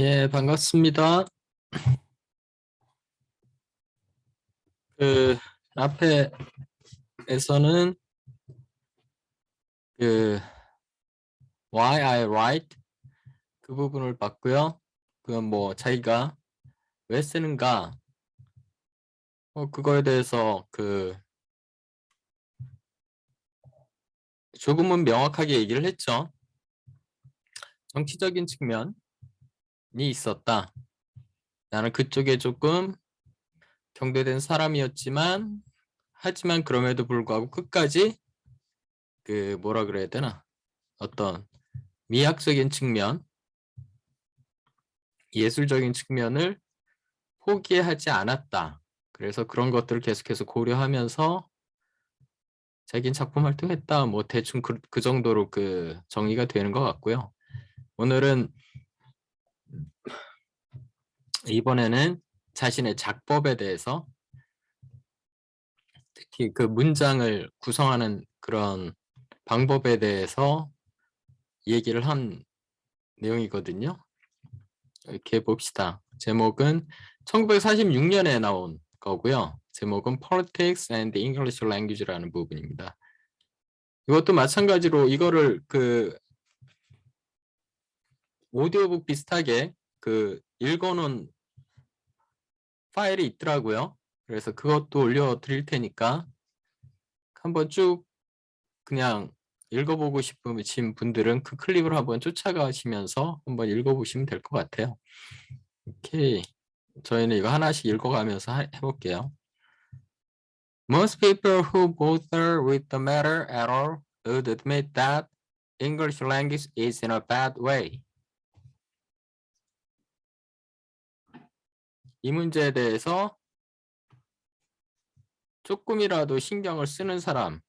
예, 반갑습니다. 그 앞에에서는 그 why I write 그 부분을 봤고요. 그건 뭐 자기가 왜 쓰는가 그거에 대해서 조금은 명확하게 얘기를 했죠. 정치적인 측면이 있었다. 나는 그쪽에 조금 경계된 사람이었지만 하지만 그럼에도 불구하고 끝까지 뭐라 그래야 되나 어떤 미학적인 측면, 예술적인 측면을 포기하지 않았다. 그래서 그런 것들을 계속해서 고려하면서 자기는 작품 활동했다. 뭐 대충 그 정도로 정의가 되는 것 같고요. 오늘은 이번에는 자신의 작법에 대해서 특히 그 문장을 구성하는 그런 방법에 대해서 얘기를 한 내용이거든요. 이렇게 봅시다. 제목은 1946년에 나온 거고요. 제목은 Politics and the English Language라는 부분입니다. 이것도 마찬가지로 이거를 오디오북 비슷하게 읽어놓은 파일이 있더라고요. 그래서 그것도 올려드릴 테니까 한번 쭉 그냥 읽어보고 싶으신 분들은 그 클립을 한번 쫓아가시면서 한번 읽어보시면 될 것 같아요. 오케이. 저희는 이거 하나씩 읽어가면서 해볼게요. Most people who bother with the matter at all would admit that English language is in a bad way. 이 문제에 대해서 조금이라도 신경을 쓰는 사람은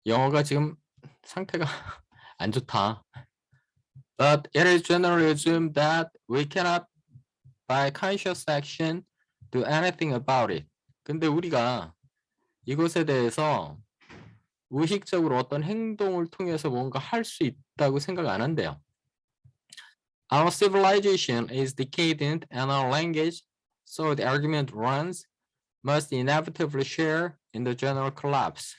영어가 지금 상태가 안 좋다. But it is generally assumed that we cannot, by conscious action, do anything about it. 근데 우리가 이것에 대해서 의식적으로 어떤 행동을 통해서 뭔가 할 수 있다고 생각 안 한대요. Our civilization is decadent and our language, so the argument runs, must inevitably share in the general collapse.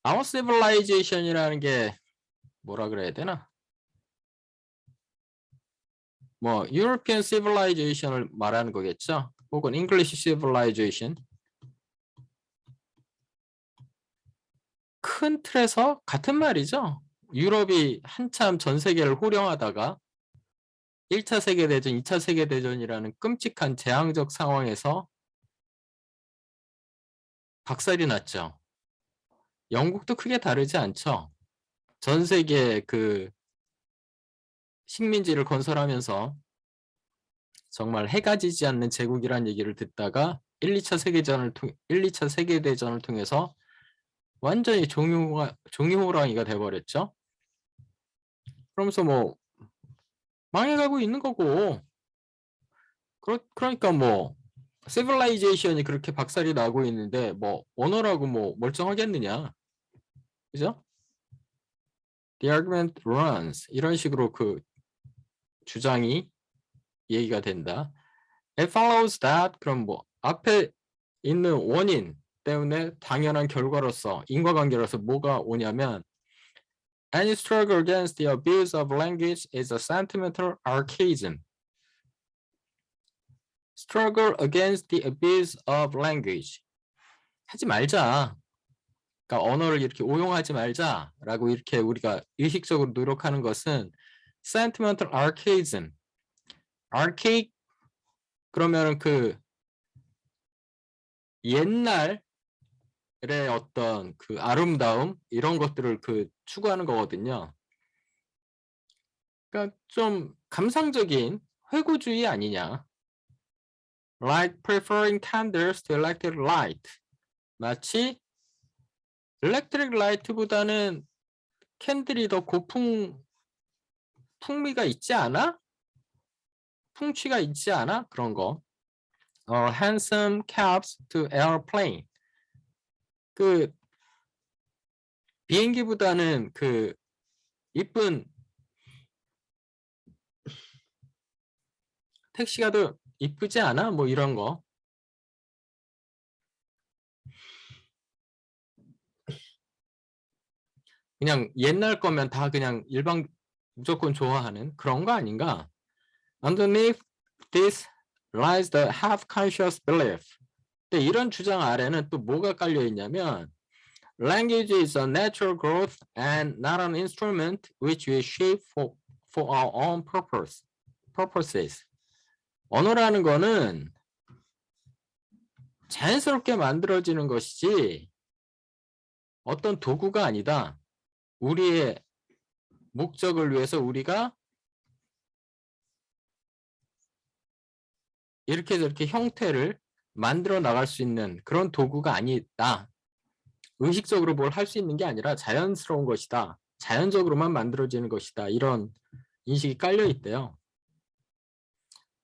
Our civilization이라는 게 뭐라 그래야 되나? 뭐 European civilization을 말하는 거겠죠? 혹은 English civilization. 큰 틀에서 같은 말이죠. 유럽이 한참 전 세계를 호령하다가 1차 세계대전, 2차 세계대전이라는 끔찍한 재앙적 상황에서 박살이 났죠. 영국도 크게 다르지 않죠. 전 세계 식민지를 건설하면서 정말 해가 지지 않는 제국이란 얘기를 듣다가 1, 2차 세계대전을 통해서 완전히 종이호랑이가 돼버렸죠. 그러면서 뭐 망해가고 있는 거고 그러니까 뭐 시빌라이제이션이 그렇게 박살이 나고 있는데 뭐 언어라고 뭐 멀쩡하겠느냐. 그죠? The argument runs 이런 식으로 주장이 얘기가 된다. It follows that 그럼 뭐 앞에 있는 원인 때문에 당연한 결과로서 인과관계로서 뭐가 오냐면 Any struggle against the abuse of language is a sentimental archaism. Struggle against the abuse of language. 하지 말자. 그러니까 언어를 이렇게 오용하지 말자라고 이렇게 우리가 의식적으로 노력하는 것은 sentimental archaism. archaic 그러면은 옛날의 어떤 아름다움 이런 것들을 추구하는 거거든요. 그러니까 좀 감상적인 회고주의 아니냐. Like preferring candles to electric light. 마치 electric light보다는 캔들이 더 풍미가 있지 않아? 풍취가 있지 않아? 그런 거. Handsome cabs to airplane. 비행기보다는 이쁜 택시가 더 이쁘지 않아? 뭐 이런 거. 그냥 옛날 거면 다 그냥 일반 무조건 좋아하는 그런 거 아닌가? Underneath this lies the half-conscious belief. 근데 이런 주장 아래는 또 뭐가 깔려 있냐면 Language is a natural growth and not an instrument which we shape for our own purposes. 언어라는 거는 자연스럽게 만들어지는 것이지 어떤 도구가 아니다. 우리의 목적을 위해서 우리가 이렇게 저렇게 형태를 만들어 나갈 수 있는 그런 도구가 아니다. 의식적으로 뭘 할 수 있는 게 아니라 자연스러운 것이다. 자연적으로만 만들어지는 것이다. 이런 인식이 깔려 있대요.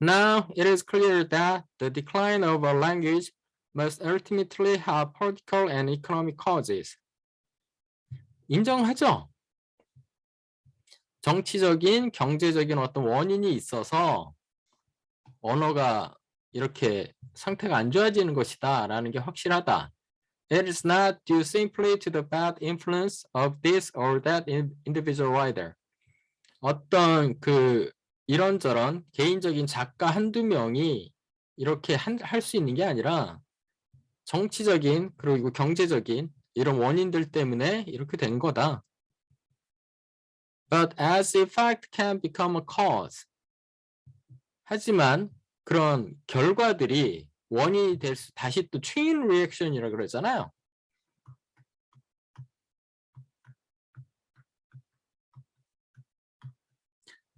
Now it is clear that the decline of a language must ultimately have political and economic causes. 인정하죠? 정치적인, 경제적인 어떤 원인이 있어서 언어가 이렇게 상태가 안 좋아지는 것이다 라는 게 확실하다. It is not due simply to the bad influence of this or that individual writer. 어떤 그 이런저런 개인적인 작가 한두 명이 이렇게 할 수 있는 게 아니라 정치적인 그리고 경제적인 이런 원인들 때문에 이렇게 된 거다. But as effect can become a cause. 하지만 그런 결과들이 원인이 될 수, 다시 또 chain reaction이라고 그러잖아요.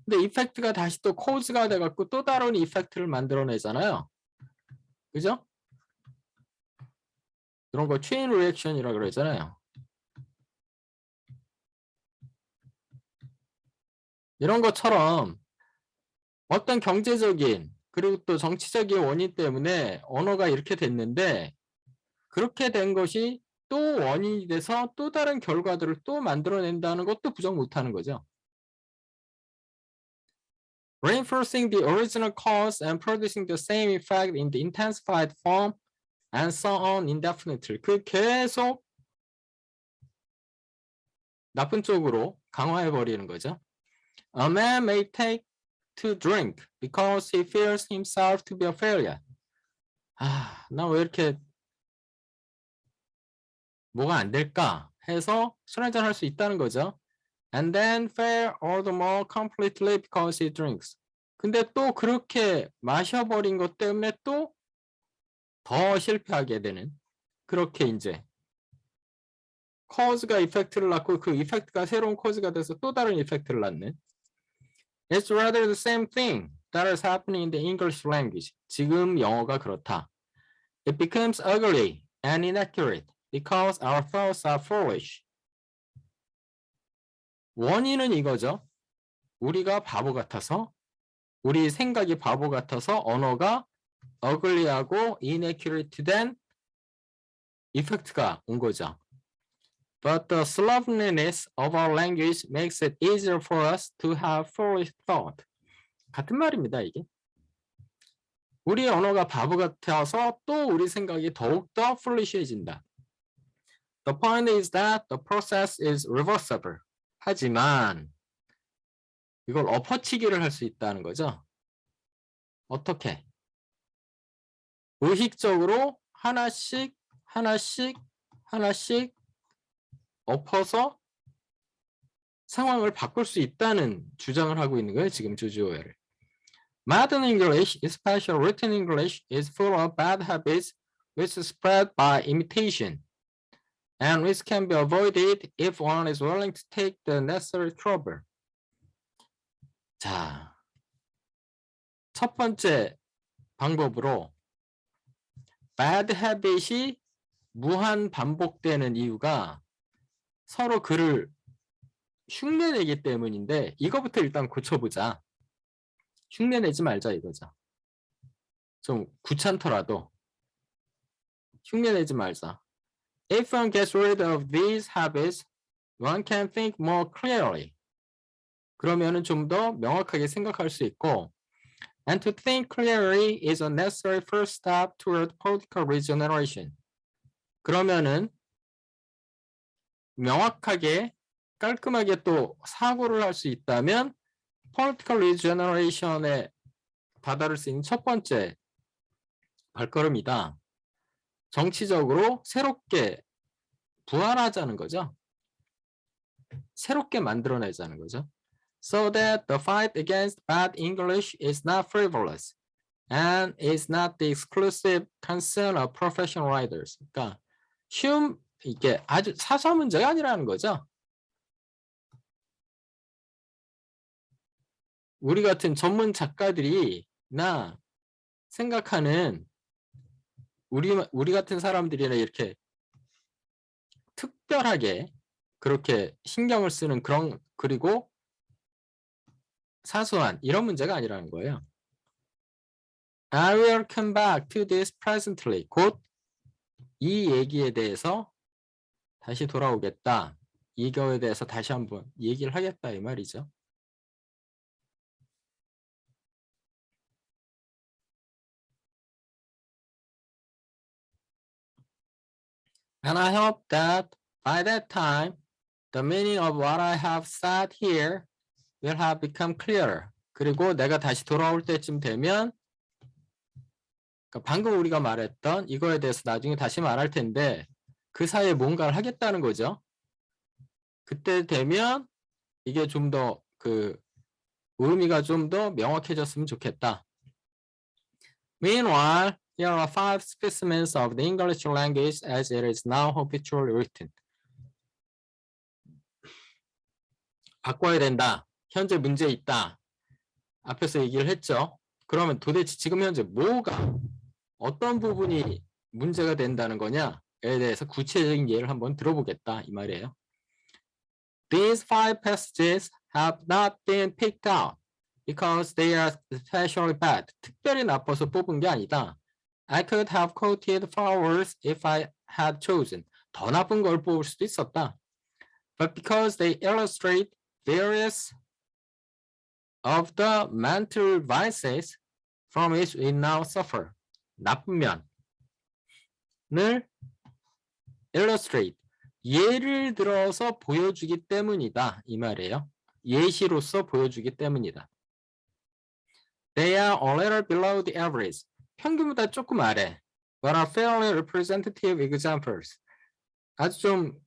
근데 이펙트가 다시 또 cause가 돼갖고 또 다른 이펙트를 만들어내잖아요. 그죠? 그런 거 chain reaction이라고 그러잖아요. 이런 것처럼 어떤 경제적인 그리고 또 정치적인 원인 때문에 언어가 이렇게 됐는데 그렇게 된 것이 또 원인이 돼서 또 다른 결과들을 또 만들어낸다는 것도 부정 못하는 거죠. Reinforcing the original cause and producing the same effect in the intensified form and so on indefinitely. 그 계속 나쁜 쪽으로 강화해버리는 거죠. A man may take to drink because he fears himself to be a failure. 아, 나 왜 이렇게 뭐가 안 될까 해서 술 한잔 할 수 있다는 거죠. And then fail all the more completely because he drinks. 근데 또 그렇게 마셔버린 것 때문에 또 더 실패하게 되는 그렇게 이제 cause가 이펙트를 낳고 그 이펙트가 새로운 cause가 돼서 또 다른 이펙트를 낳는 It's rather the same thing that is happening in the English language. 지금 영어가 그렇다. It becomes ugly and inaccurate because our thoughts are foolish. 원인은 이거죠. 우리가 바보 같아서 우리 생각이 바보 같아서 언어가 ugly하고 inaccurate 된 이펙트가 온 거죠. But the slovenliness of our language makes it easier for us to have foolish thought. 같은 말입니다, 이게. 우리 언어가 바보 같아서 또 우리 생각이 더욱더 foolish해진다. The point is that the process is reversible. 하지만 이걸 엎어치기를 할 수 있다는 거죠. 어떻게? 의식적으로 하나씩 엎어서 상황을 바꿀 수 있다는 주장을 하고 있는 거예요. 지금 조지 오웰을. Modern English, especially written English, is full of bad habits which spread by imitation, and which can be avoided if one is willing to take the necessary trouble. 자, 첫 번째 방법으로 bad habit이 무한 반복되는 이유가 서로 글을 흉내내기 때문인데 이거부터 일단 고쳐보자. 흉내내지 말자 이거죠. 좀 귀찮더라도 흉내내지 말자. If one gets rid of these habits, one can think more clearly. 그러면은 좀 더 명확하게 생각할 수 있고 And to think clearly is a necessary first step toward political regeneration. 그러면은 명확하게 깔끔하게 또 사고를 할 수 있다면 political regeneration에 다다를 수 있는 첫 번째 발걸음이다. 정치적으로 새롭게 부활하자는 거죠. 새롭게 만들어내자는 거죠. So that the fight against bad English is not frivolous and is not the exclusive concern of professional writers. 그러니까 쉬운 이게 아주 사소한 문제가 아니라는 거죠. 우리 같은 전문 작가들이나 생각하는 우리 같은 사람들이나 이렇게 특별하게 그렇게 신경을 쓰는 그런 그리고 사소한 이런 문제가 아니라는 거예요. I will come back to this presently. 곧 이 얘기에 대해서 다시 돌아오겠다. 이거에 대해서 다시 한번 얘기를 하겠다 이 말이죠. And I hope that by that time, the meaning of what I have said here will have become clearer. 그리고 내가 다시 돌아올 때쯤 되면 그러니까 방금 우리가 말했던 이거에 대해서 나중에 다시 말할 텐데 그 사이에 뭔가를 하겠다는 거죠. 그때 되면 이게 좀 더 그 의미가 좀 더 명확해졌으면 좋겠다. Meanwhile, here are 5 specimens of the English language as it is now habitually written. 바꿔야 된다. 현재 문제 있다. 앞에서 얘기를 했죠. 그러면 도대체 지금 현재 뭐가 어떤 부분이 문제가 된다는 거냐에 대해서 구체적인 예를 한번 들어보겠다 이 말이에요. These 5 passages have not been picked out because they are especially bad. 특별히 나빠서 뽑은 게 아니다. I could have quoted far worse if I had chosen. 더 나쁜 걸 뽑을 수도 있었다. But because they illustrate various of the mental vices from which we now suffer. 나쁜 면을 illustrate, 예를 들어서 보여주기 때문이다 이 말이에요. 예시로서 보여주기 때문이다. They are a little below the average. 평균보다 조금 아래. But are fairly representative examples. 아주 좀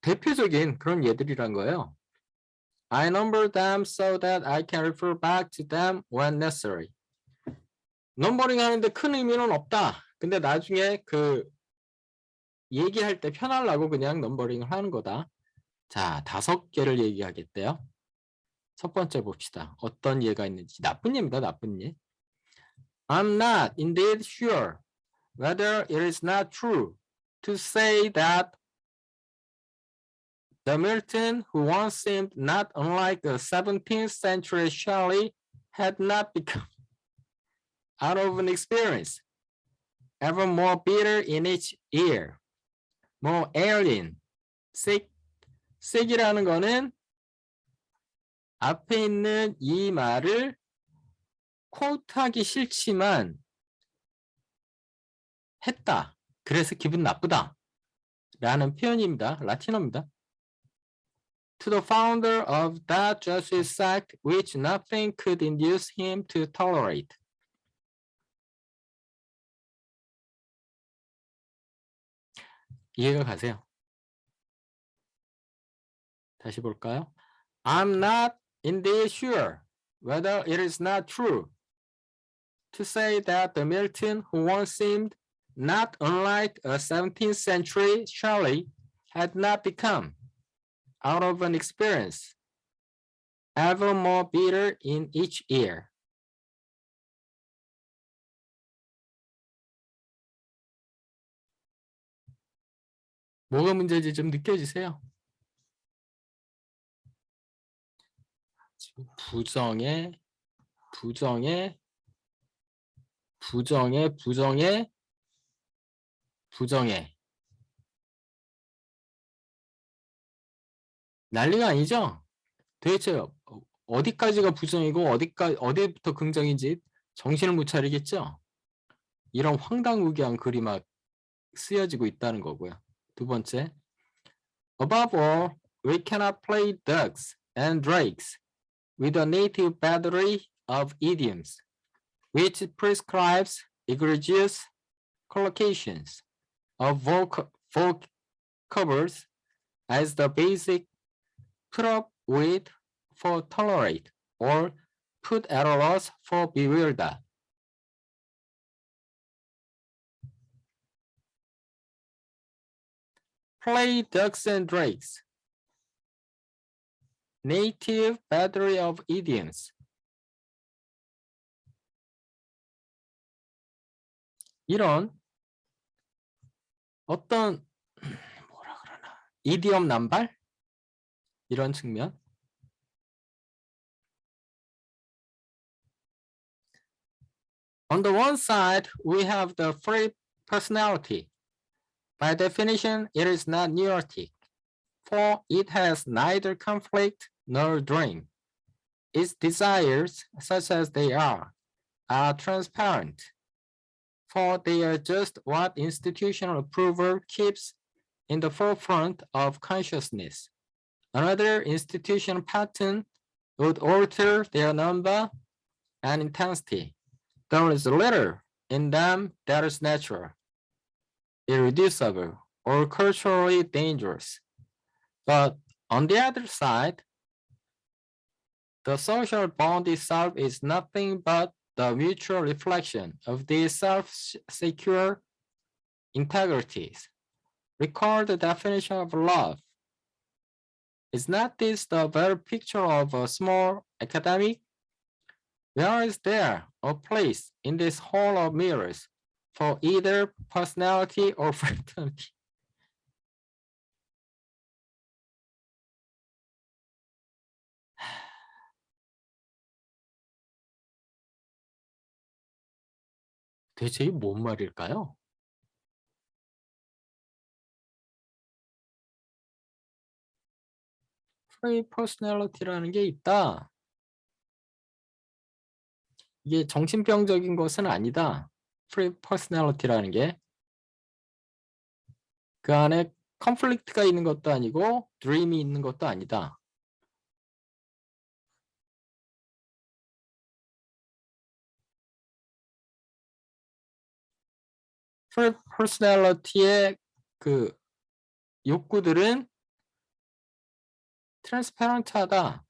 대표적인 그런 예들이란 거예요. I number them so that I can refer back to them when necessary. 넘버링 하는데 큰 의미는 없다. 근데 나중에 그 얘기할 때 편하려고 그냥 넘버링을 하는 거다. 자, 5개를 얘기하겠대요. 첫 번째 봅시다. 어떤 예가 있는지. 나쁜 예입니다. 나쁜 예. I'm not indeed sure whether it is not true to say that the Milton who once seemed not unlike the 17th century Shelley had not become out of an experience, ever more bitter in each ear, more alien, sick. sick이라는 거는 앞에 있는 이 말을 쿼트하기 싫지만 했다. 그래서 기분 나쁘다. 라는 표현입니다. 라틴어입니다. To the founder of that Jesuit sect which nothing could induce him to tolerate. 이해가 가세요? 다시 볼까요? I'm not indeed sure whether it is not true to say that the Milton who once seemed not unlike a 17th century Shelley had not become, out of an experience, ever more bitter in each ear. 뭐가 문제인지 좀 느껴지세요? 부정에 난리가 아니죠? 도대체 어디까지가 부정이고 어디부터 긍정인지 정신을 못 차리겠죠? 이런 황당무계한 글이 막 쓰여지고 있다는 거고요. 두 번째, above all, we cannot play ducks and drakes with a native battery of idioms, which prescribes egregious collocations of vocabs as the basic put up with for tolerate or put at a loss for bewilder. Play ducks and drakes. Native battery of idioms. 이런 어떤 뭐라 그러나 이디엄 남발 이런 측면. On the one side, we have the free personality. By definition, it is not neurotic, for it has neither conflict nor dream. Its desires, such as they are transparent, for they are just what institutional approval keeps in the forefront of consciousness. Another institutional pattern would alter their number and intensity. There is little in them that is natural, irreducible, or culturally dangerous. But on the other side, the social bond itself is nothing but the mutual reflection of these self-secure integrities. Recall the definition of love. Is not this the very picture of a small academic? Where is there a place in this hall of mirrors for either personality or fraternity? 대체 이게 뭔 말일까요? free personality라는 게 있다. 이게 정신병적인 것은 아니다. free personality라는 게 그 안에 conflict가 있는 것도 아니고 dream이 있는 것도 아니다. free personality의 그 욕구들은 transparent하다.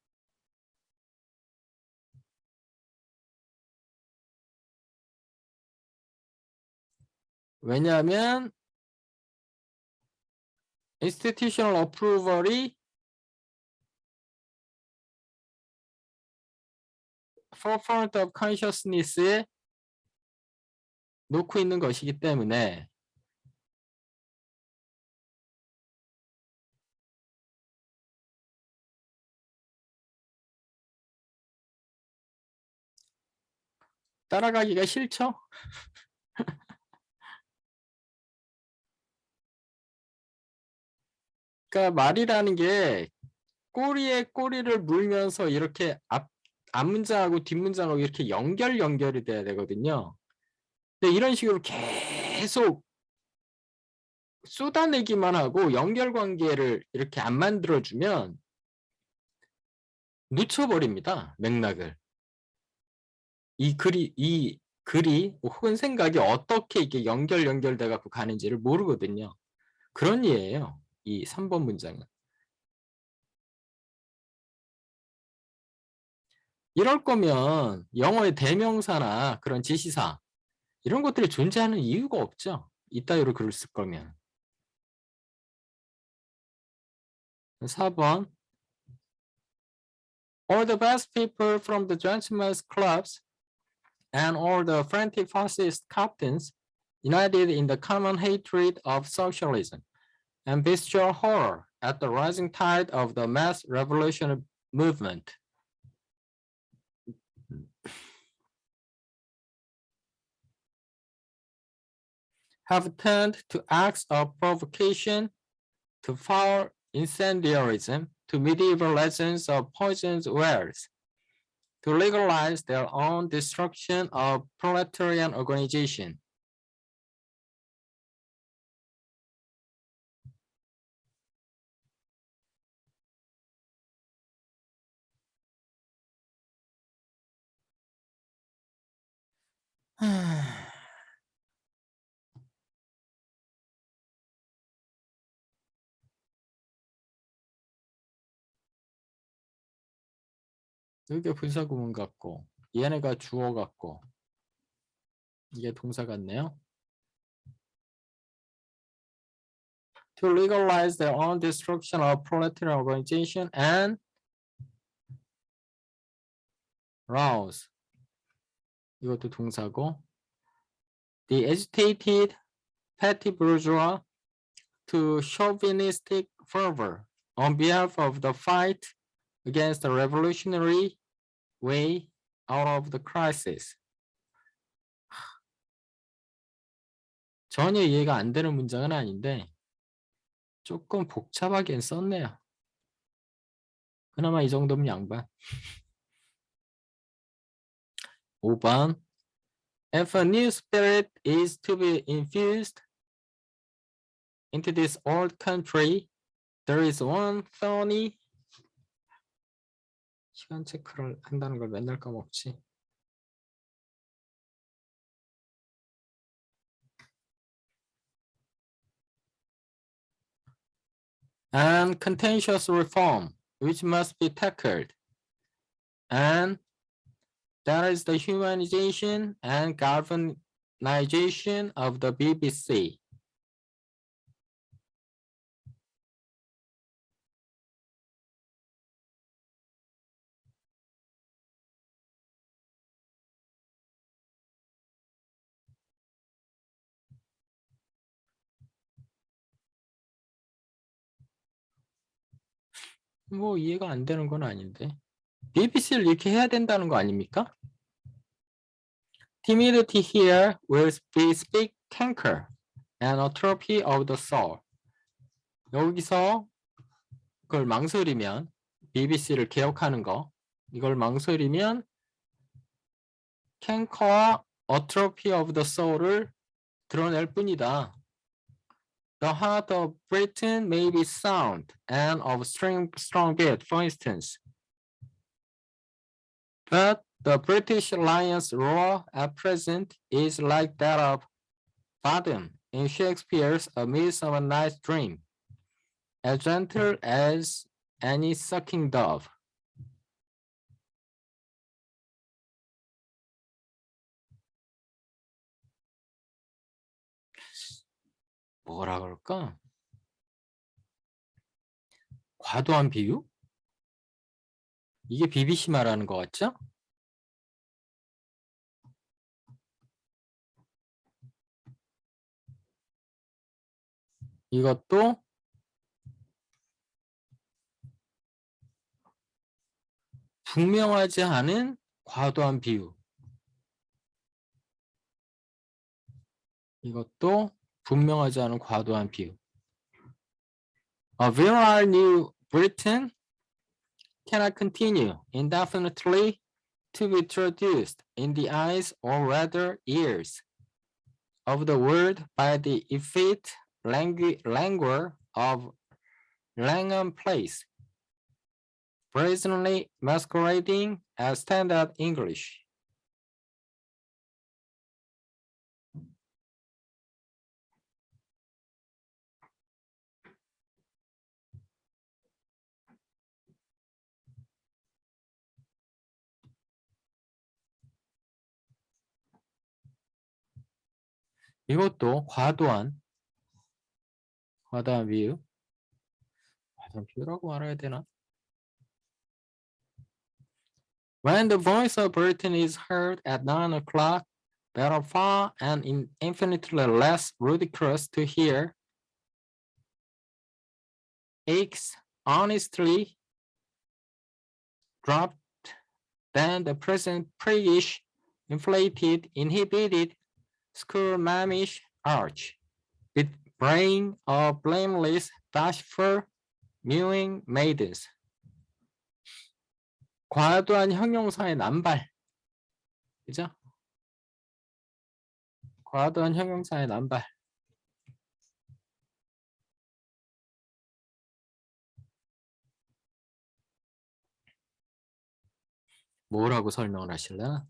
왜냐하면 institutional approval이 forefront of consciousness에 놓고 있는 것이기 때문에 따라가기가 싫죠? 그러니까 말이라는 게 꼬리에 꼬리를 물면서 이렇게 앞문장하고 뒷문장하고 이렇게 연결이 돼야 되거든요. 근데 이런 식으로 계속 쏟아내기만 하고 연결관계를 이렇게 안 만들어주면 놓쳐버립니다. 맥락을. 이 글이 혹은 생각이 어떻게 이게 연결돼 갖고 가는지를 모르거든요. 그런 예예요. 이 3번 문장은. 이럴 거면 영어의 대명사나 그런 지시사 이런 것들이 존재하는 이유가 없죠. 이따위로 글을 쓸 거면. 4번. All the best people from the gentlemen's clubs and all the frantic fascist captains united in the common hatred of socialism and bestial horror at the rising tide of the mass revolution movement. Have turned to acts of provocation, to foul incendiarism, to medieval legends of poisoned wells, to legalize their own destruction of proletarian organization. 이게 분사구문 같고 얘네가 주어 같고 이게 동사 같네요. To legalize their own destruction of proletarian organization and rouse. 이것도 동사고. The agitated petty bourgeois to chauvinistic fervor on behalf of the fight against the revolutionary way out of the crisis. 전혀 이해가 안 되는 문장은 아닌데 조금 복잡하게 썼네요. 그나마 이 정도면 양반. 5번. If a new spirit is to be infused into this old country, there is one thorny. 시간 체크를 한다는 걸 맨날 까먹지. And contentious reform, which must be tackled. And that is the humanization and galvanization of the BBC. 뭐 이해가 안 되는 건 아닌데. BBC를 이렇게 해야 된다는 거 아닙니까? Timidity here will be speak canker and atrophy of the soul. 여기서 그걸 망설이면 BBC를 개혁하는 거 이걸 망설이면 canker와 atrophy of the soul을 드러낼 뿐이다. The heart of Britain may be sound and of strong build, for instance. But the British lion's roar at present is like that of Fathom in Shakespeare's A Midsummer Night's Dream, as gentle as any sucking dove. 뭐라 그럴까? 과도한 비유? 이게 BBC 말하는 것 같죠? 이것도 분명하지 않은 과도한 비유. 이것도 분명하지 않은 과도한 비유. A virile New Britain cannot continue indefinitely to be traduced in the eyes or rather ears of the world by the effete languor of Langham Place, brazenly masquerading as standard English. 이것도 과도한 비유. 과도한 비유라고 말해야 되나? When the voice of Britain is heard at 9 o'clock, better far and infinitely less ludicrous to hear aches honestly dropped than the present priggish, inflated, inhibited, school-mamish arch, with brain of blameless, bashful, mewing maidens. 과도한 형용사의 남발. 그죠? 과도한 형용사의 남발. 뭐라고 설명을 하실래나?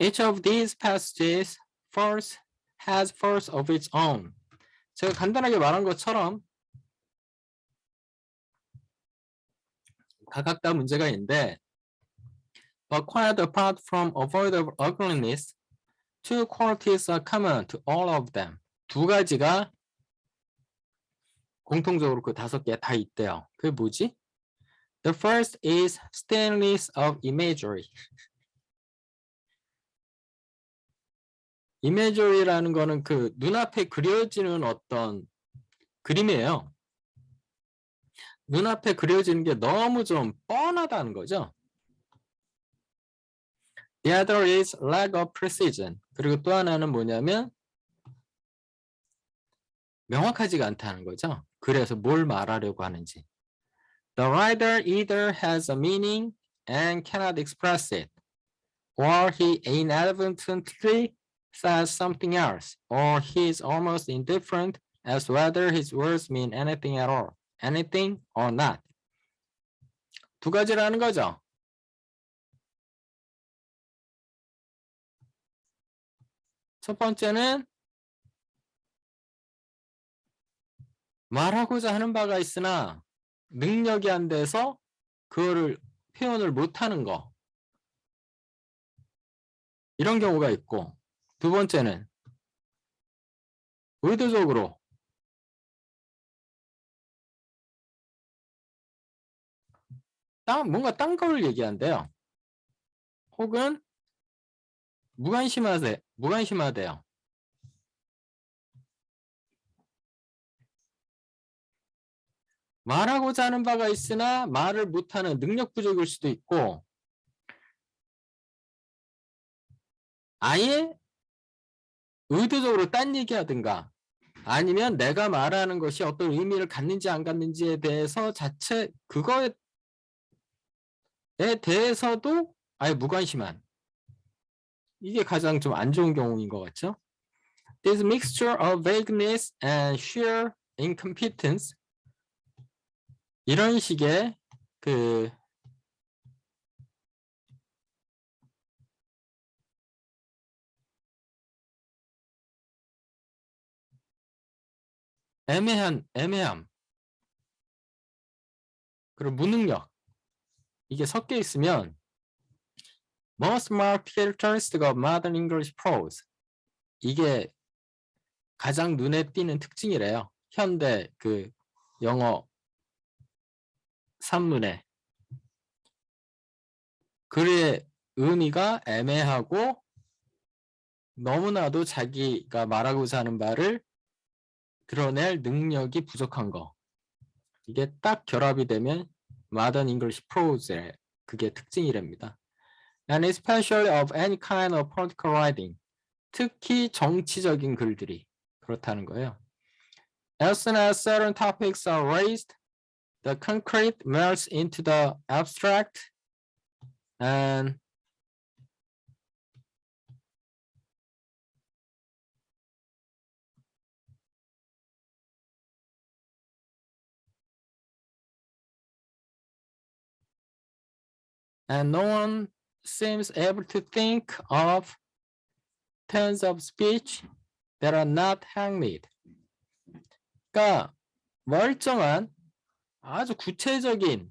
Each of these passages force has force of its own. 제가 간단하게 말한 것처럼 각각 다 문제가 있는데 but quite apart from avoidable ugliness, two qualities are common to all of them. 두 가지가 공통적으로 그 5개 다 있대요. 그게 뭐지? The first is stainless of imagery. imagery라는 거는 그 눈앞에 그려지는 어떤 그림이에요. 눈앞에 그려지는 게 너무 좀 뻔하다는 거죠. The other is lack of precision. 그리고 또 하나는 뭐냐면 명확하지가 않다는 거죠. 그래서 뭘 말하려고 하는지. The writer either has a meaning and cannot express it, or he inadvertently says something else, or he is almost indifferent as whether his words mean anything at all, anything or not. 두 가지라는 거죠. 첫 번째는 말하고자 하는 바가 있으나 능력이 안 돼서 그거를 표현을 못하는 거. 이런 경우가 있고, 두 번째는 의도적으로 뭔가 딴 걸 얘기한대요. 혹은 무관심하대요. 말하고자 하는 바가 있으나 말을 못하는 능력 부족일 수도 있고, 아예 의도적으로 딴 얘기하든가, 아니면 내가 말하는 것이 어떤 의미를 갖는지 안 갖는지에 대해서 자체 그거에 대해서도 아예 무관심한, 이게 가장 좀 안 좋은 경우인 것 같죠? This mixture of vagueness and sheer incompetence, 이런 식의 그 애매함, 그리고 무능력, 이게 섞여 있으면 most marked characteristic of modern English prose, 이게 가장 눈에 띄는 특징이래요. 현대 그 영어 산문에. 글의 의미가 애매하고 너무나도 자기가 말하고자 하는 바를 드러낼 능력이 부족한 거. 이게 딱 결합이 되면 modern English prose의 그게 특징이랍니다. And especially of any kind of political writing. 특히 정치적인 글들이 그렇다는 거예요. As soon as certain topics are raised, the concrete melts into the abstract, and no one seems able to think of turns of speech that are not hackneyed. 그러니까 멀쩡한 아주 구체적인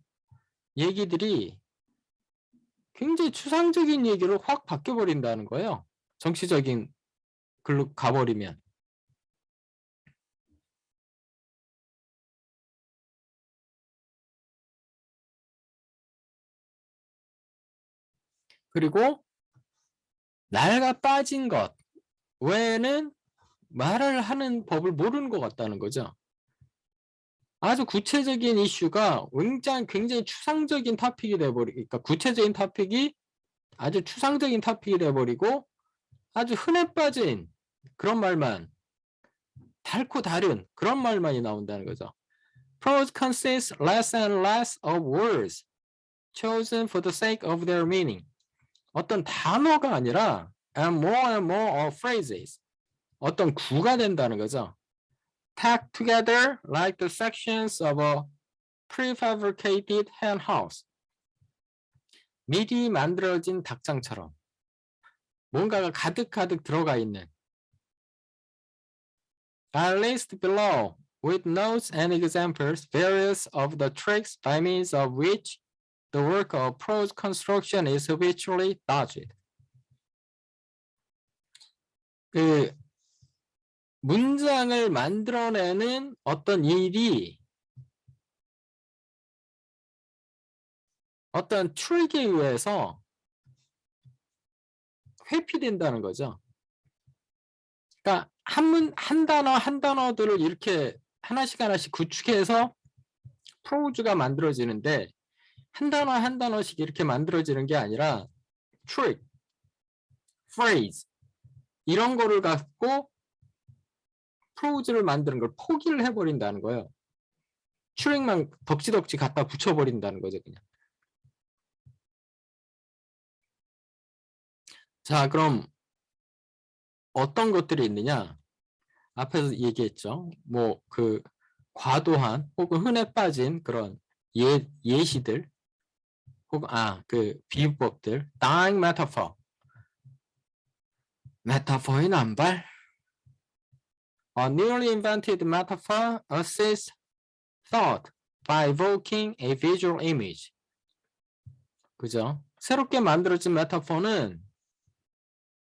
얘기들이 굉장히 추상적인 얘기로 확 바뀌어버린다는 거예요. 정치적인 글로 가버리면. 그리고 낡아 빠진 것 외에는 말을 하는 법을 모르는 것 같다는 거죠. 아주 구체적인 이슈가 굉장히 추상적인 토픽이 돼버리고, 그러니까 구체적인 토픽이 아주 추상적인 토픽이 돼버리고 아주 흔해 빠진 그런 말만, 닳고 다른 그런 말만이 나온다는 거죠. Prose consists less and less of words. chosen for the sake of their meaning. 어떤 단어가 아니라 and more of phrases. 어떤 구가 된다는 거죠. Tacked together like the sections of a prefabricated hen house. 미리 만들어진 닭장처럼 뭔가가 가득가득 들어가 있는. I list below with notes and examples various of the tricks by means of which the work of prose construction is habitually dodged. 그 문장을 만들어내는 어떤 일이 어떤 트릭에 의해서 회피된다는 거죠. 그러니까 한 단어들을 이렇게 하나씩 구축해서 프로즈가 만들어지는데 한 단어씩 이렇게 만들어지는 게 아니라 트릭, phrase 이런 거를 갖고 프로즈를 만드는 걸 포기를 해버린다는 거예요. 트릭만 덕지덕지 갖다 붙여버린다는 거죠, 그냥. 자, 그럼 어떤 것들이 있느냐? 앞에서 얘기했죠. 뭐 그 과도한 혹은 흔해 빠진 그런 예시들 혹은 그 비유법들, dying metaphor. 메타포의 남발. A newly invented metaphor assists thought by evoking a visual image. 그죠? 새롭게 만들어진 메타포는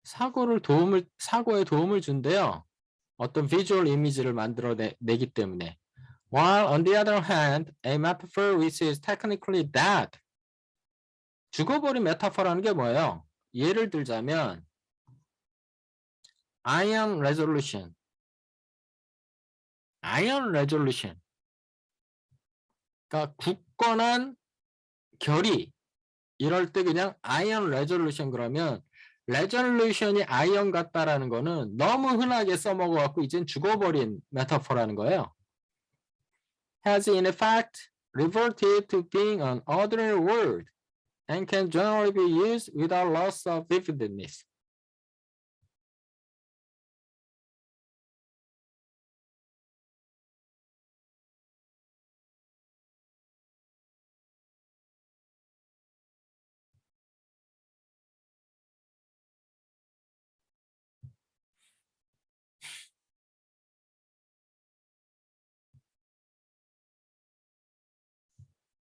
사고에 도움을 준대요. 어떤 비주얼 이미지를 만들어내기 때문에. While on the other hand, a metaphor which is technically dead. 죽어버린 메타포라는 게 뭐예요? 예를 들자면 iron resolution. 그러니까 굳건한 결의. 이럴 때 그냥 iron resolution 그러면 resolution이 iron 같다라는 거는 너무 흔하게 써먹어갖고 이젠 죽어버린 메타포라는 거예요. Has in effect reverted to being an ordinary word and can generally be used without loss of vividness.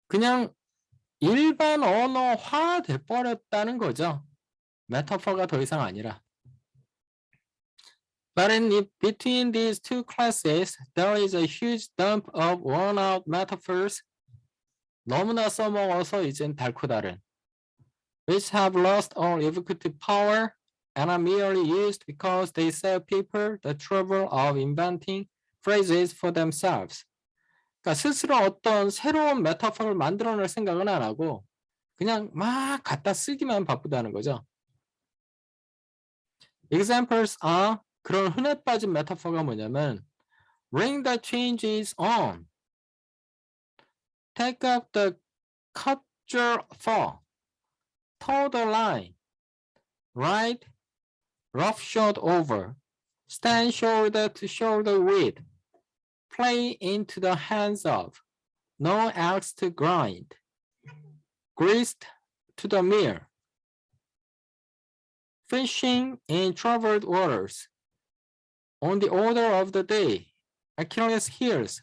그냥 일반 언어화 돼버렸다는 거죠. 메타포가 더 이상 아니라. But between these two classes, there is a huge dump of worn-out metaphors. 너무나 써먹어서 이젠 닳고 다른. Which have lost all evocative power and are merely used because they save people the trouble of inventing phrases for themselves. 그러니까 스스로 어떤 새로운 메타포를 만들어낼 생각은 안 하고 그냥 막 갖다 쓰기만 바쁘다는 거죠. Examples are 그런 흔해 빠진 메타포가 뭐냐면 Ring the changes on. Take up the cudgel for. Toe the line. Ride roughshod over. Stand shoulder to shoulder with. Play into the hands of. No axe to grind. Grist to the mill. Fishing in troubled waters. On the order of the day. Achilles heels.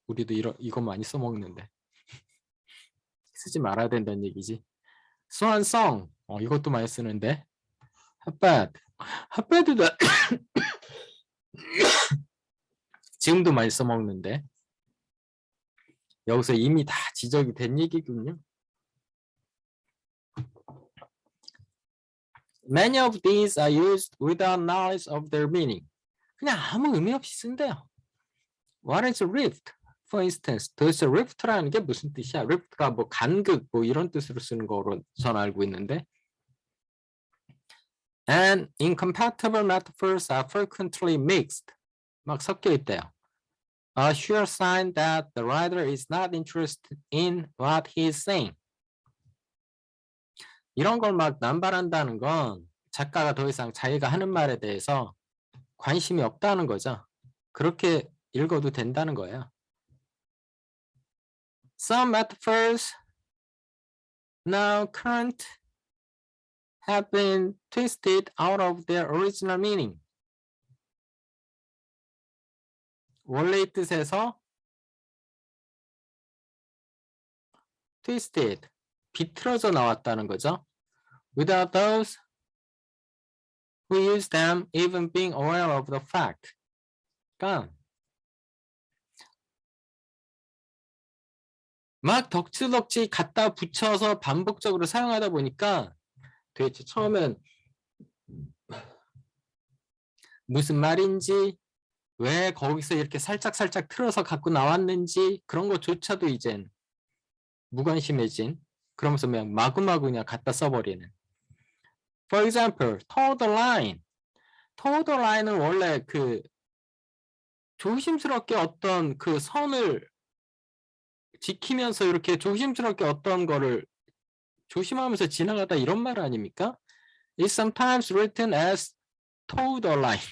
우리도 이거 많이 써먹는데. 쓰지 말아야 된다는 얘기지. Swan song. 이것도 많이 쓰는데. 핫바드도 지금도 많이 써먹는데. 여기서 이미 다 지적이 된 얘기군요. Many of these are used without knowledge of their meaning. 그냥 아무 의미 없이 쓴대요. What is a rift? For instance, 도대체 rift라는 게 무슨 뜻이야? rift가 뭐 간극 뭐 이런 뜻으로 쓰는 거로 전 알고 있는데. And incompatible metaphors are frequently mixed. 막 섞여 있대요. A sure sign that the writer is not interested in what he is saying. 이런 걸 막 남발한다는 건 작가가 더 이상 자기가 하는 말에 대해서 관심이 없다는 거죠. 그렇게 읽어도 된다는 거예요. Some metaphors now current have been twisted out of their original meaning. 원래의 뜻에서 twisted, 비틀어져 나왔다는 거죠. Without those who use them even being aware of the fact. 그러니까 막 덕지덕지 갖다 붙여서 반복적으로 사용하다 보니까 도대체 처음엔 무슨 말인지 왜 거기서 이렇게 살짝 틀어서 갖고 나왔는지 그런 것조차도 이젠 무관심해진, 그러면서 그냥 마구마구 그냥 갖다 써버리는. For example, toe the line. toe the line은 원래 그 조심스럽게 어떤 그 선을 지키면서 이렇게 조심스럽게 어떤 거를 조심하면서 지나가다 이런 말 아닙니까? It's sometimes written as toe the line.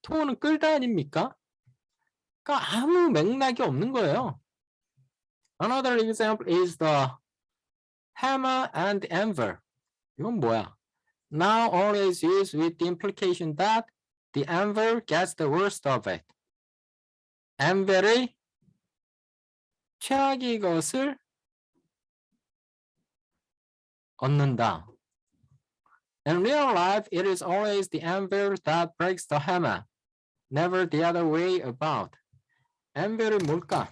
toe는 끌다 아닙니까? 그러니까 아무 맥락이 없는 거예요. Another example is the hammer and anvil. 이건 뭐야? Now always used with the implication that the anvil gets the worst of it. anvil이 최악의 것을 얻는다. In real life, it is always the anvil that breaks the hammer, never the other way about. anvil이 뭘까?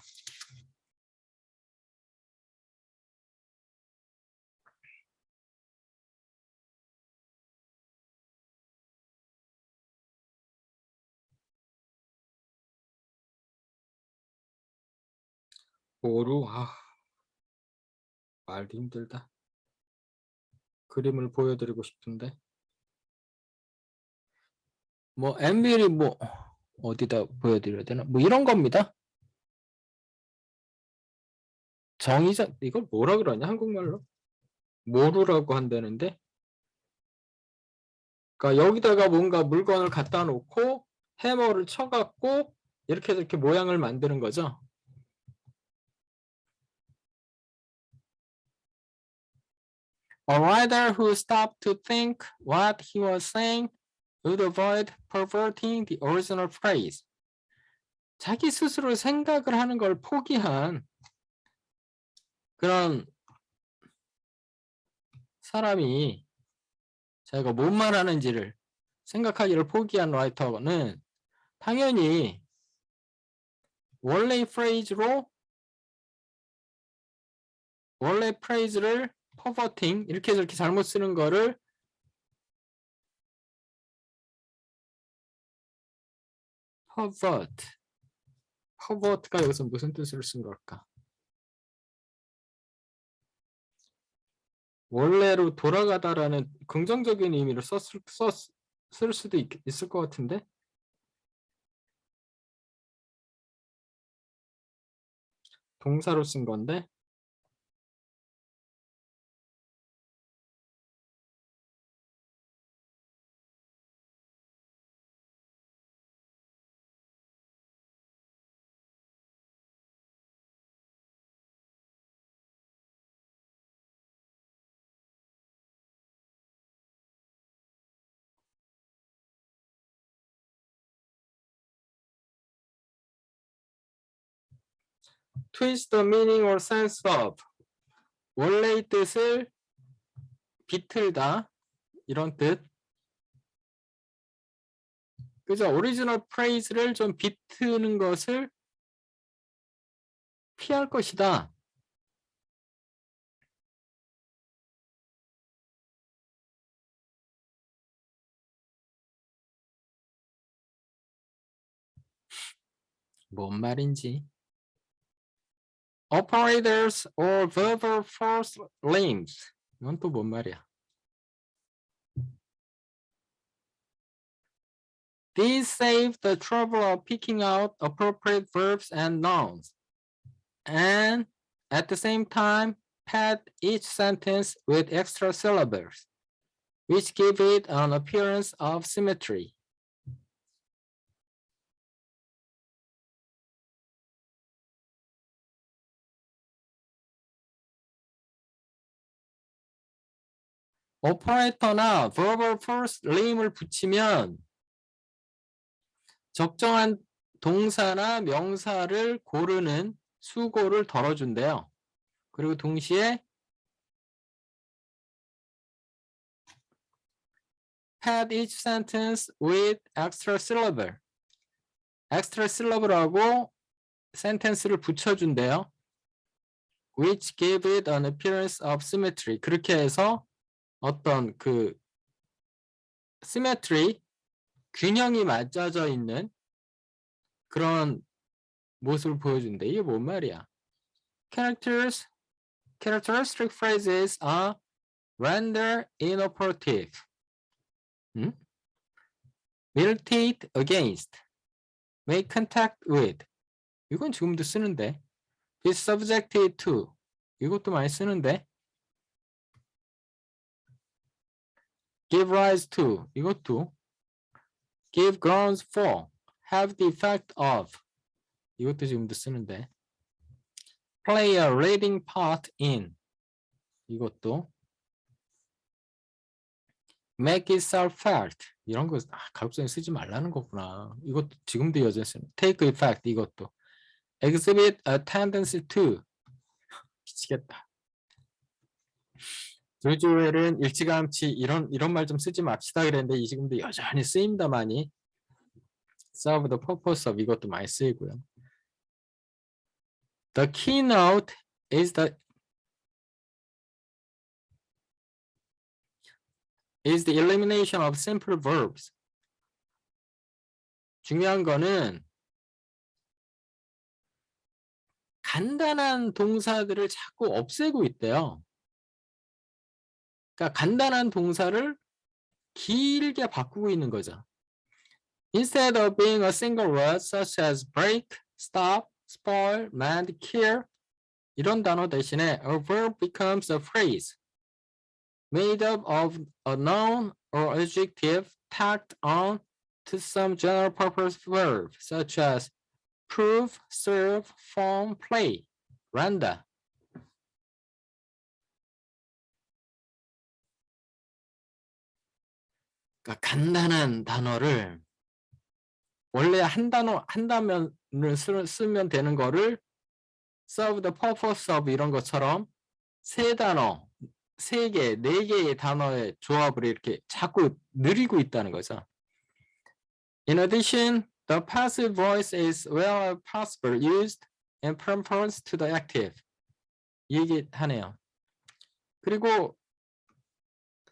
보루, 말도 힘들다. 그림을 보여드리고 싶은데. 뭐 anvil이 뭐 어디다 보여드려야 되나? 뭐 이런 겁니다. 정의자, 이걸 뭐라 그러냐 한국말로? 모루라고 한다는데. 그러니까 여기다가 뭔가 물건을 갖다 놓고 해머를 쳐갖고 이렇게 저렇게 모양을 만드는 거죠. A writer who stopped to think what he was saying would avoid perverting the original phrase. 자기 스스로 생각을 하는 걸 포기한 그런 사람이 자기가 뭔 말하는지를 생각하기를 포기한 라이터는 당연히 원래 프레이즈를 퍼버팅 이렇게 저렇게 잘못 쓰는 거를 퍼버트가 여기서 무슨 뜻을 쓴 걸까? 원래로 돌아가다라는 긍정적인 의미를 쓸 수도 있을 것 같은데. 동사로 쓴 건데. twist the meaning or sense of. 원래의 뜻을 비틀다 이런 뜻. 그죠? 오리지널 프레이즈를 좀 비트는 것을 피할 것이다. 뭔 말인지. Operators or verbal force limbs. 이건 또 뭔 말이야? These save the trouble of picking out appropriate verbs and nouns. And at the same time, pad each sentence with extra syllables, which give it an appearance of symmetry. 오퍼레이터나 verbal first name을 붙이면 적정한 동사나 명사를 고르는 수고를 덜어준대요. 그리고 동시에 pad each sentence with extra syllable. extra syllable하고 sentence를 붙여준대요. which give it an appearance of symmetry. 그렇게 해서 어떤 그 symmetry, 균형이 맞춰져 있는 그런 모습을 보여준대. 이게 뭔 말이야? Characteristic phrases are render inoperative. militate against, make contact with. 이건 지금도 쓰는데. be subjected to. 이것도 많이 쓰는데. give rise to. 이것도. give grounds for. have the effect of. 이것도 지금도 쓰는데. play a leading part in. 이것도. make itself felt. 이런 거 가급적이면 쓰지 말라는 거구나. 이것도 지금도 여전히 쓰는. take effect. 이것도. exhibit a tendency to. 미치겠다. 조지 오웰은 일찌감치 이런 말 좀 쓰지 맙시다 그랬는데 지금도 여전히 쓰입니다 많이. serve the purpose of 이것도 많이 쓰이고요. The keynote is the elimination of simple verbs. 중요한 거는 간단한 동사들을 자꾸 없애고 있대요. 그러니까 간단한 동사를 길게 바꾸고 있는 거죠. Instead of being a single word such as break, stop, spoil, mend, kill 이런 단어 대신에 a verb becomes a phrase made up of a noun or adjective tacked on to some general purpose verb such as prove, serve, form, play, render. 그러니까 간단한 단어를 원래 한 단면을 쓰면 되는 거를 serve the purpose of 이런 것처럼 세 단어, 세 개, 네 개의 단어의 조합을 이렇게 자꾸 늘리고 있다는 거죠. In addition, the passive voice is wherever possible used in preference to the active. 이 얘기하네요. 그리고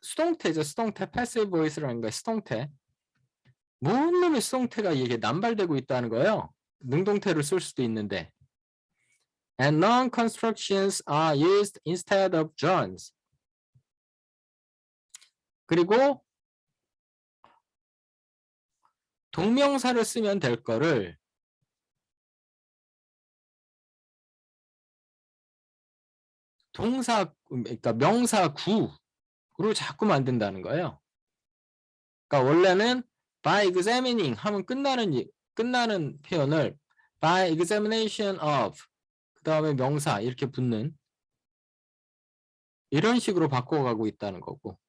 수동태죠. 수동태, passive voice라는 거예요. 수동태. 뭔 놈의 수동태가 이게 남발되고 있다는 거예요. 능동태를 쓸 수도 있는데. And noun constructions are used instead of gerunds. 그리고 동명사를 쓰면 될 거를 동사, 그러니까 명사 구로 자꾸 만든다는 거예요. 그러니까 원래는 by examining 하면 끝나는 표현을 by examination of 그 다음에 명사 이렇게 붙는 이런 식으로 바꿔가고 있다는 거고.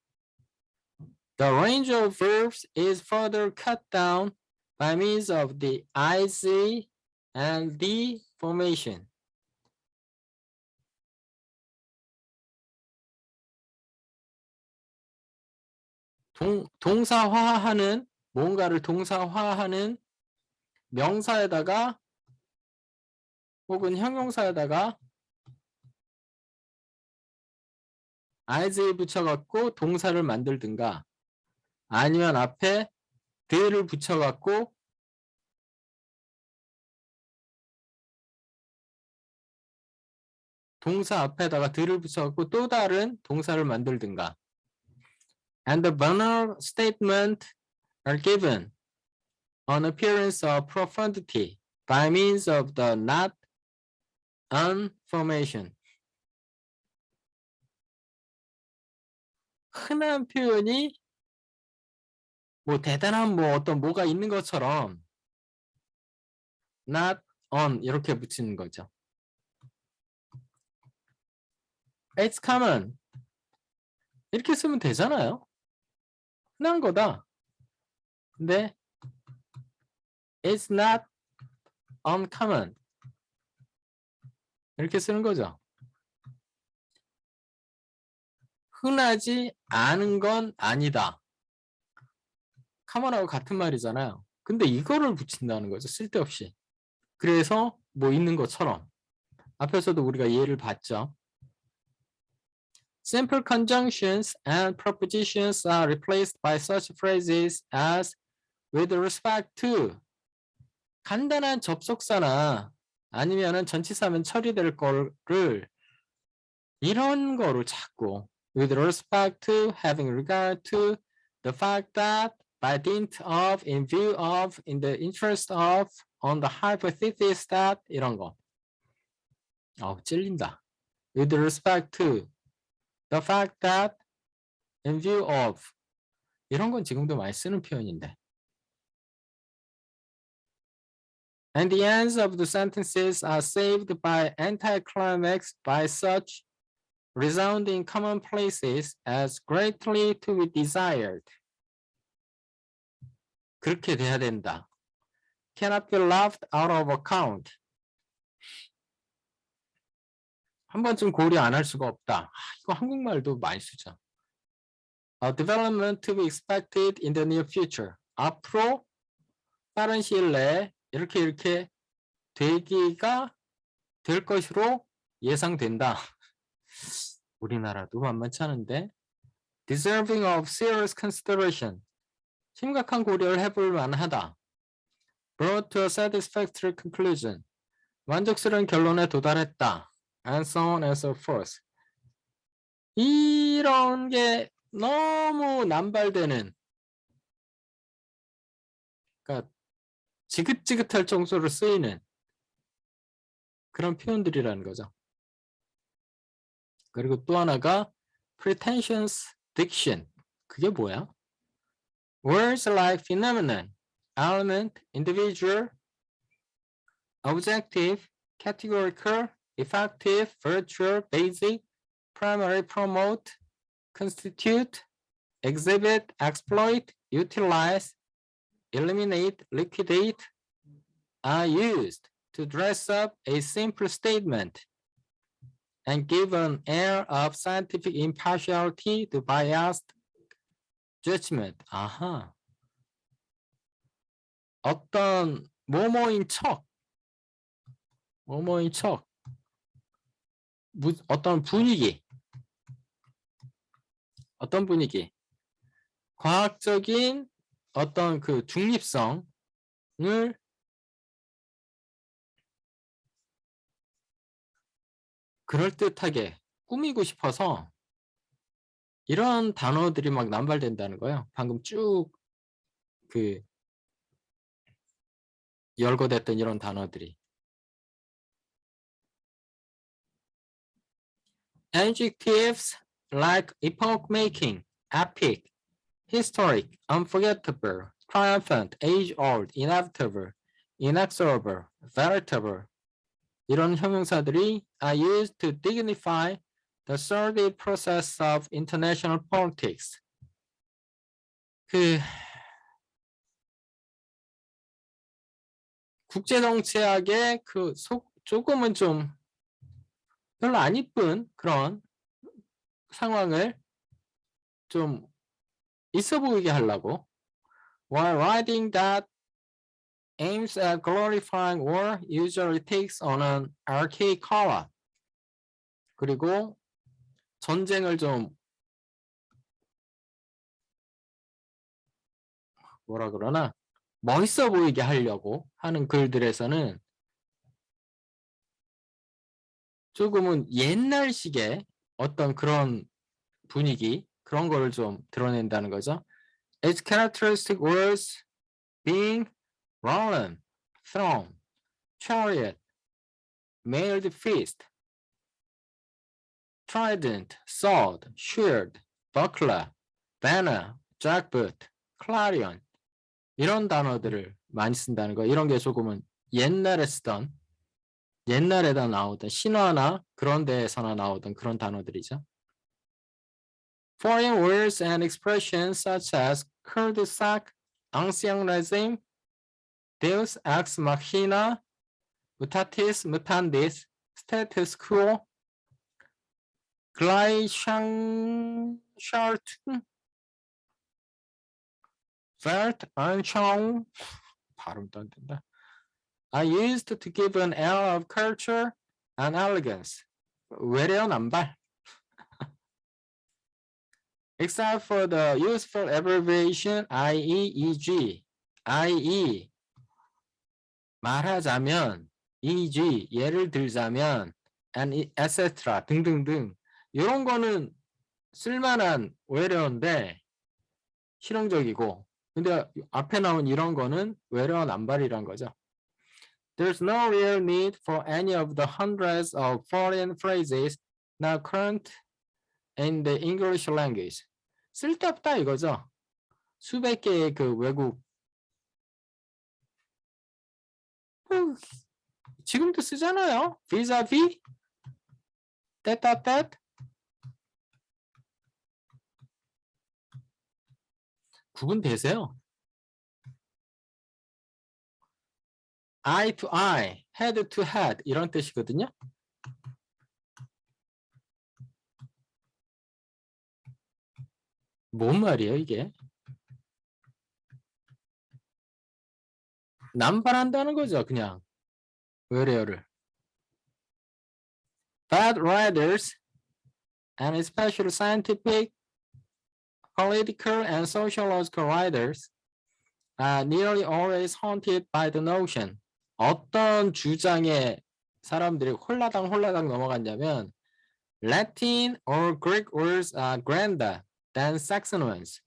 The range of verbs is further cut down by means of the IZ and the formation. 동사화하는 뭔가를 동사화하는 명사에다가 혹은 형용사에다가 IZ 붙여갖고 동사를 만들든가 아니면 앞에 the를 붙여갖고 동사 앞에다가 the를 붙여갖고 또 다른 동사를 만들든가. And the banal statement are given an appearance of profundity by means of the not on formation. 흔한 표현이 뭐 대단한 뭐 어떤 뭐가 있는 것처럼 not on 이렇게 붙이는 거죠. It's common 이렇게 쓰면 되잖아요. 흔한 거다. 근데 it's not uncommon 이렇게 쓰는 거죠. 흔하지 않은 건 아니다. common하고 같은 말이잖아요. 근데 이거를 붙인다는 거죠. 쓸데없이. 그래서 뭐 있는 것처럼. 앞에서도 우리가 예를 봤죠. Simple conjunctions and prepositions are replaced by such phrases as with respect to. 간단한 접속사나 아니면은 전치사면 처리될 거를 이런 거로 찾고 with respect to, having regard to, the fact that, by dint of, in view of, in the interest of, on the hypothesis that 이런 거. 찔린다. With respect to, the fact that, in view of 이런 건 지금도 많이 쓰는 표현인데. And the ends of the sentences are saved by anticlimax by such resounding commonplaces as greatly to be desired. 그렇게 돼야 된다. Cannot be left out of account. 한 번쯤 고려 안 할 수가 없다. 이거 한국말도 많이 쓰죠. A development to be expected in the near future. 앞으로 빠른 시일 내에 이렇게 되기가 될 것으로 예상된다. 우리나라도 만만치 않은데. Deserving of serious consideration. 심각한 고려를 해볼 만하다. Brought to a satisfactory conclusion. 만족스러운 결론에 도달했다. And so on and so forth. 이런 게 너무 남발되는, 그러니까 지긋지긋할 정도로 쓰이는 그런 표현들이라는 거죠. 그리고 또 하나가 pretentious diction. 그게 뭐야? Words like phenomenon, element, individual, objective, categorical, effective, virtual, basic, primary, promote, constitute, exhibit, exploit, utilize, eliminate, liquidate are used to dress up a simple statement and give an air of scientific impartiality to biased judgment. 아하. 어떤 뭐뭐인 척, 어떤 분위기, 과학적인 어떤 그 중립성을 그럴듯하게 꾸미고 싶어서 이런 단어들이 막 남발된다는 거예요. 방금 쭉 그 열거됐던 이런 단어들이. Adjectives like epoch-making, epic, historic, unforgettable, triumphant, age-old, inevitable, inexorable, veritable 이런 형용사들이 are used to dignify the sordid process of international politics. 국제정치학의 조금은 좀 별로 안 이쁜 그런 상황을 좀 있어 보이게 하려고 while writing that aims at glorifying war usually takes on an archaic color. 그리고 전쟁을 좀 뭐라 그러나 멋있어 보이게 하려고 하는 글들에서는 조금은 옛날식의 어떤 그런 분위기 그런 거를 좀 드러낸다는 거죠. Its characteristic words being roland, throne, chariot, mailed fist, trident, sword, shield, buckler, banner, jackboot, clarion 이런 단어들을 많이 쓴다는 거. 이런 게 조금은 옛날에 쓰던 옛날에다 나오던 신화나 그런 데에서나 나오던 그런 단어들이죠. Foreign words and expressions such as cul-de-sac, ancien régime, deus ex machina, mutatis mutandis, status quo, Gleichschaltung, Weltanschauung, 발음도 안 된다. are used to give an air of culture and elegance. 외래어남발. Except for the useful abbreviation IE, IE 말하자면 EG 예를 들자면 and etc. 등등등 이런 거는 쓸만한 외래어인데 실용적이고 근데 앞에 나온 이런 거는 외래어 남발이란 거죠. There's no real need for any of the hundreds of foreign phrases now current in the English language. 쓸데없다 이거죠. 수백 개의 그 외국 지금도 쓰잖아요. vis-a-vis, tête-à-tête. 구분되세요? eye to eye, head to head 이런 뜻이거든요. 뭔 말이에요 이게? 남발한다는 거죠 그냥 외래어를. Bad writers and especially scientific, political and sociological writers are nearly always haunted by the notion. 어떤 주장에 사람들이 홀라당 넘어갔냐면 Latin or Greek words are grander than Saxon ones.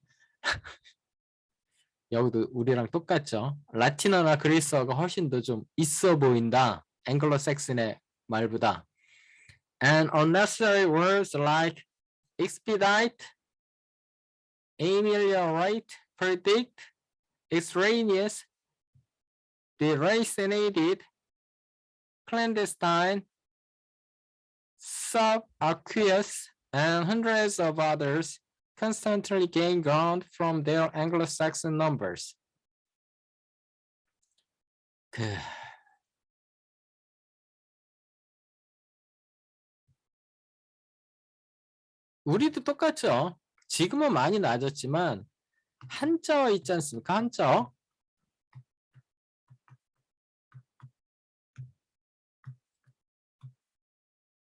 여기도 우리랑 똑같죠. 라틴어나 그리스어가 훨씬 더 좀 있어 보인다. 앵글로색슨의 말보다. And unnecessary words like expedite, ameliorate, predict, extraneous, deracinated, clandestine, subaqueous, and hundreds of others constantly gain ground from their Anglo-Saxon numbers. 우리도 똑같죠. 지금은 많이 낮았지만 한자어 있지 않습니까? 한자어.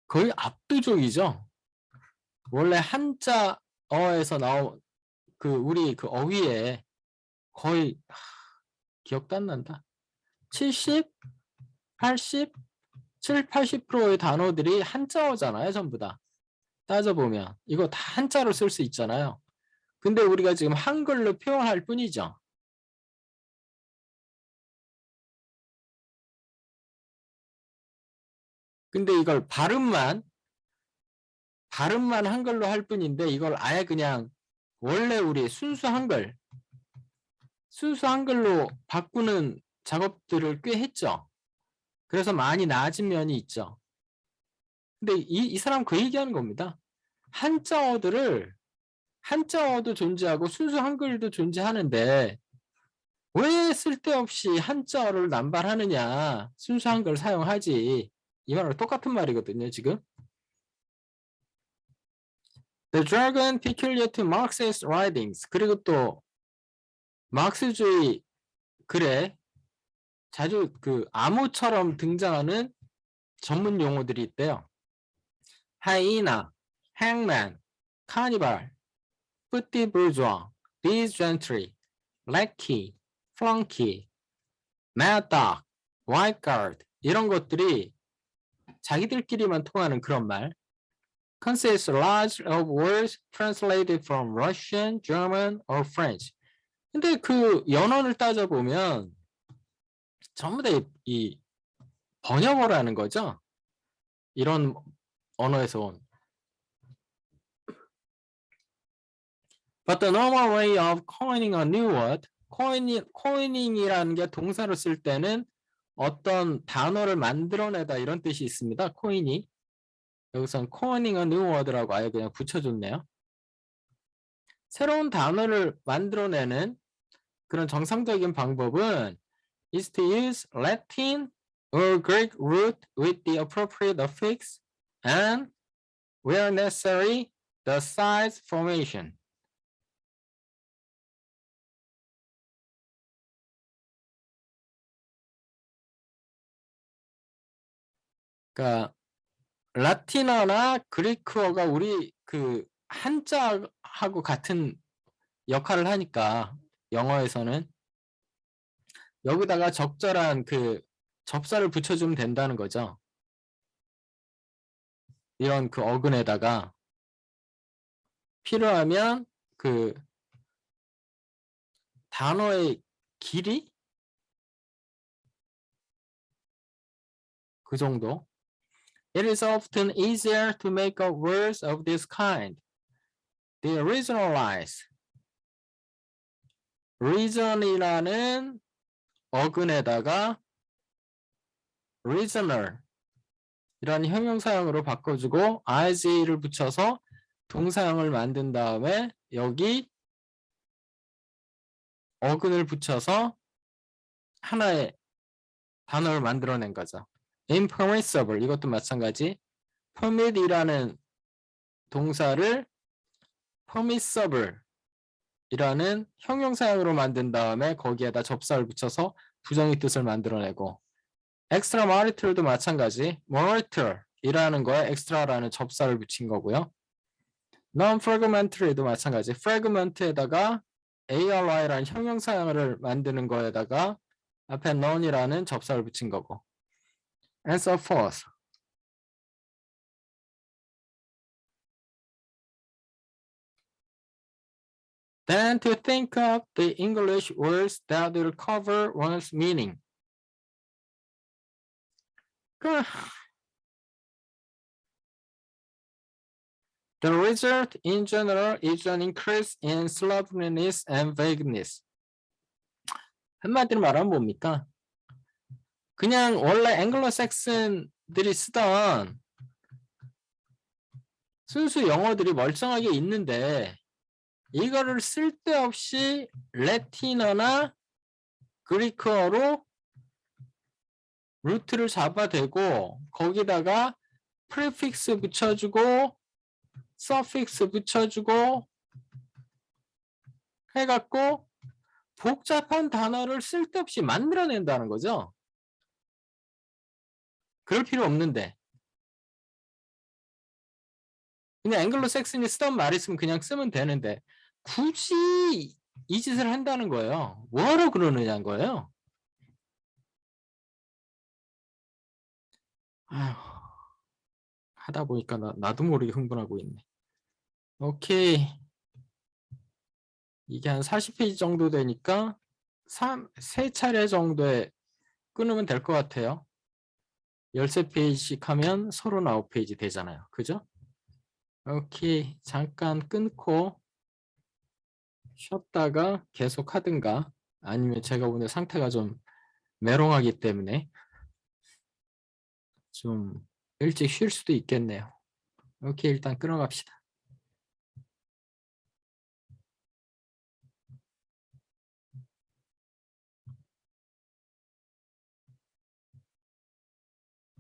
거의 압도적이죠. 원래 한자어에서 나온 그 우리 그 어휘에 거의 기억도 안 난다. 70, 80, 7, 80%의 단어들이 한자어잖아요. 전부 다. 따져보면 이거 다 한자로 쓸 수 있잖아요. 근데 우리가 지금 한글로 표현할 뿐이죠. 근데 이걸 발음만 한글로 할 뿐인데 이걸 아예 그냥 원래 우리 순수 한글로 바꾸는 작업들을 꽤 했죠. 그래서 많이 나아진 면이 있죠. 근데 이 사람 그 얘기하는 겁니다. 한자어도 존재하고 순수 한글도 존재하는데 왜 쓸데없이 한자어를 남발하느냐. 순수 한글 사용하지. 이 말은 똑같은 말이거든요, 지금. The jargon peculiar to Marxist writings. 그리고 또 마크스주의 글에 자주 그 암호처럼 등장하는 전문 용어들이 있대요. 하이나, hangman, carnival, petit bourgeois, biz gentry, lackey, flunky, mad dog, white guard 이런 것들이 자기들끼리만 통하는 그런 말. Consists large of words translated from Russian, German, or French. 근데 그 연원을 따져보면 전부 다 이 번역어라는 거죠. 이런 언어에서 온. But the normal way of coining a new word, coining이라는 게 동사로 쓸 때는 어떤 단어를 만들어내다 이런 뜻이 있습니다. 코인이. 여기서는 coining a new word라고 아예 그냥 붙여줬네요. 새로운 단어를 만들어내는 그런 정상적인 방법은 is to use Latin or Greek root with the appropriate affix and, where necessary, the size formation. 그러니까 라틴어나 그리크어가 우리 그 한자하고 같은 역할을 하니까 영어에서는 여기다가 적절한 그 접사를 붙여주면 된다는 거죠. 이런 그 어근에다가 필요하면 그 단어의 길이 그 정도. It is often easier to make up words of this kind. They regionalize. region이라는 어근에다가 regional 이라는 형용사형으로 바꿔주고 ing를 붙여서 동사형을 만든 다음에 여기 어근을 붙여서 하나의 단어를 만들어낸 거죠. impermissible 이것도 마찬가지. permit이라는 동사를 permissible 이라는 형용사형으로 만든 다음에 거기에다 접사를 붙여서 부정의 뜻을 만들어내고 extramarital도 마찬가지. marital 이라는 거에 extra라는 접사를 붙인 거고요. non-fragmentary도 마찬가지. fragment에다가 ARY라는 형용사형을 만드는 거에다가 앞에 non이라는 접사를 붙인 거고. and so forth. Then to think of the English words that will cover one's meaning. The result in general is an increase in slovenliness and vagueness. 한마디로 말하면 뭡니까? 그냥 원래 앵글로색슨들이 쓰던 순수 영어들이 멀쩡하게 있는데 이거를 쓸데없이 라틴어나 그리크어로 루트를 잡아대고 거기다가 프리픽스 붙여주고 서픽스 붙여주고 해갖고 복잡한 단어를 쓸데없이 만들어낸다는 거죠. 그럴 필요 없는데 그냥 앵글로색슨이 쓰던 말 있으면 그냥 쓰면 되는데 굳이 이 짓을 한다는 거예요. 뭐하러 그러느냐는 거예요. 아휴, 하다 보니까 나도 모르게 흥분하고 있네. 오케이. 이게 한 40페이지 정도 되니까 3차례 정도에 끊으면 될 것 같아요. 13페이지씩 하면 39페이지 되잖아요. 그죠? 오케이. 잠깐 끊고 쉬었다가 계속 하든가 아니면 제가 오늘 상태가 좀 메롱하기 때문에 좀 일찍 쉴 수도 있겠네요. 오케이. 일단 끊어갑시다.